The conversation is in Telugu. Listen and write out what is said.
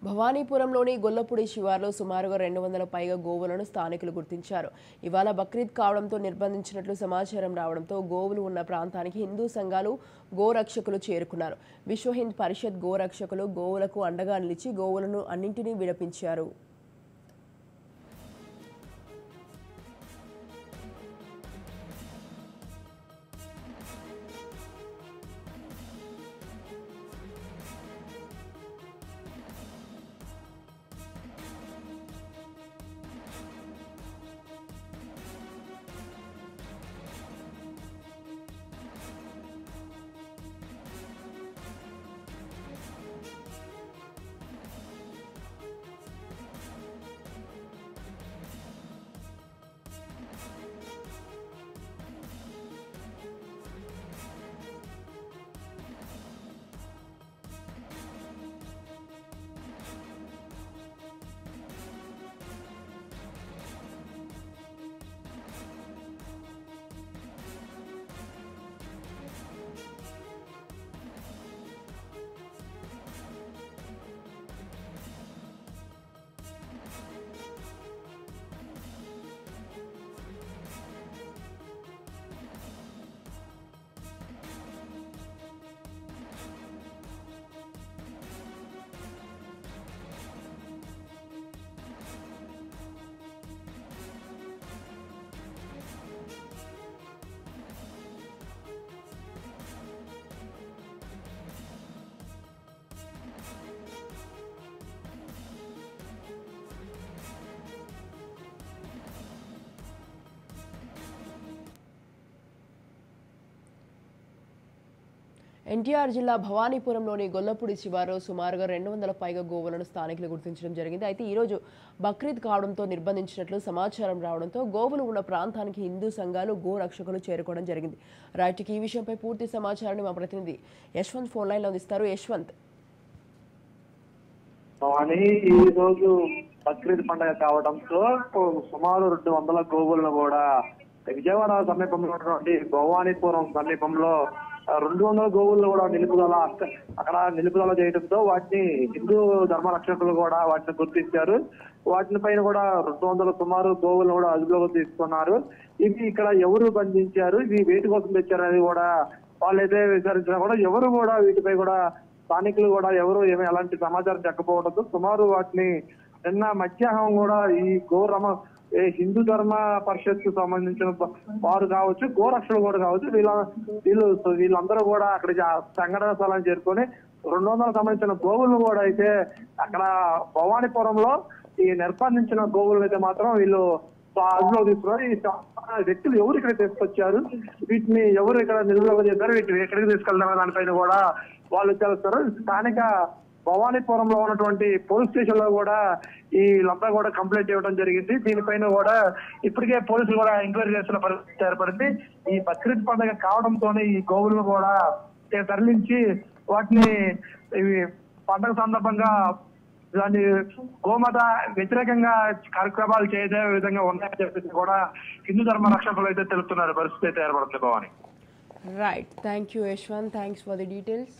భవానీపురంలోని గొల్లపూడి శివార్లో సుమారుగా 200 పైగా గోవులను స్థానికులు గుర్తించారు. ఇవాళ బక్రీద్ కావడంతో నిర్బంధించినట్లు సమాచారం రావడంతో గోవులు ఉన్న ప్రాంతానికి హిందూ సంఘాలు గోరక్షకులు చేరుకున్నారు. విశ్వ హింద్ పరిషత్ గోరక్షకులు గోవులకు అండగా నిలిచి గోవులను అన్నింటినీ విడిపించారు. ఎన్టీఆర్ జిల్లా భవానీపురంలోని గొల్లపూడి శివార్లో సుమారుగా 200 పైగా గోవులను స్థానికులు గుర్తించడం జరిగింది. అయితే ఈ రోజు బక్రీద్ కావడంతో నిర్బంధించినట్లు సమాచారం రావడంతో గోవులు ఉన్న ప్రాంతానికి హిందూ సంఘాలు గో రక్షకులు చేరుకోవడం జరిగింది. రైట్, ఈ విషయంపై పూర్తి సమాచారాన్ని మా ప్రతినిధి యశ్వంత్ ఫోన్ లైన్ లో అందిస్తారు. యశ్వంత్, ఈ రోజు బక్రీద్ పండుగ కావడంతో సుమారు 200 గోవులను కూడా విజయవాడ సమీపంలో ఉన్నటువంటి భవానీపురం సమీపంలో 200 గోవులను కూడా అక్కడ నిలుపుదల చేయడంతో వాటిని హిందూ ధర్మ రక్షకులు కూడా వాటిని గుర్తించారు. వాటిని పైన కూడా 200 సుమారు గోవులను కూడా అదుపులోకి తీసుకున్నారు. ఇవి ఇక్కడ ఎవరు బంధించారు, ఇవి వేటి కోసం తెచ్చారు అనేది కూడా వాళ్ళైతే విచారించినా కూడా ఎవరు కూడా వీటిపై కూడా స్థానికులు కూడా ఎవరు ఎలాంటి సమాచారం చెప్పకపోవడంతో సుమారు వాటిని నిన్న మధ్యాహ్నం కూడా ఈ హిందూ ధర్మ పరిషత్ కు సంబంధించిన వారు కావచ్చు, గోరక్షలు కూడా కావచ్చు, వీళ్ళందరూ కూడా అక్కడ సంఘటన స్థలాన్ని చేరుకొని 200 సంబంధించిన గోవులను కూడా అయితే అక్కడ భవానీపురంలో ఈ నిర్బంధించిన గోవులను అయితే మాత్రం వీళ్ళు అదుపులో తీసుకున్నారు. ఈ వ్యక్తులు ఎవరు ఇక్కడ తీసుకొచ్చారు, వీటిని ఎవరు ఇక్కడ నిలువ చేశారు, వీటిని ఎక్కడికి తీసుకెళ్తారో దానిపైన కూడా వాళ్ళు తెలుస్తారు. స్థానిక భవానీపురంలో ఉన్నటువంటి పోలీస్ స్టేషన్ లో కూడా వీళ్ళంతా కూడా కంప్లైంట్ ఇవ్వడం జరిగింది. దీనిపైన కూడా ఇప్పటికే పోలీసులు కూడా ఎంక్వైరీ చేస్తున్న పరిస్థితి ఏర్పడింది. ఈ బక్రీద్ పండుగ కావడంతోనే ఈ గోవులను కూడా తరలించి వాటిని పండుగ సందర్భంగా దాన్ని గోమాత వ్యతిరేకంగా కార్యక్రమాలు చేయదే విధంగా ఉన్నాయని చెప్పేసి కూడా హిందూ ధర్మ రక్షకులు అయితే తెలుపుతున్నారు. పరిస్థితి అయితే ఏర్పడుతుంది. Bhavani, right, thank you Yashwant, thanks for the details.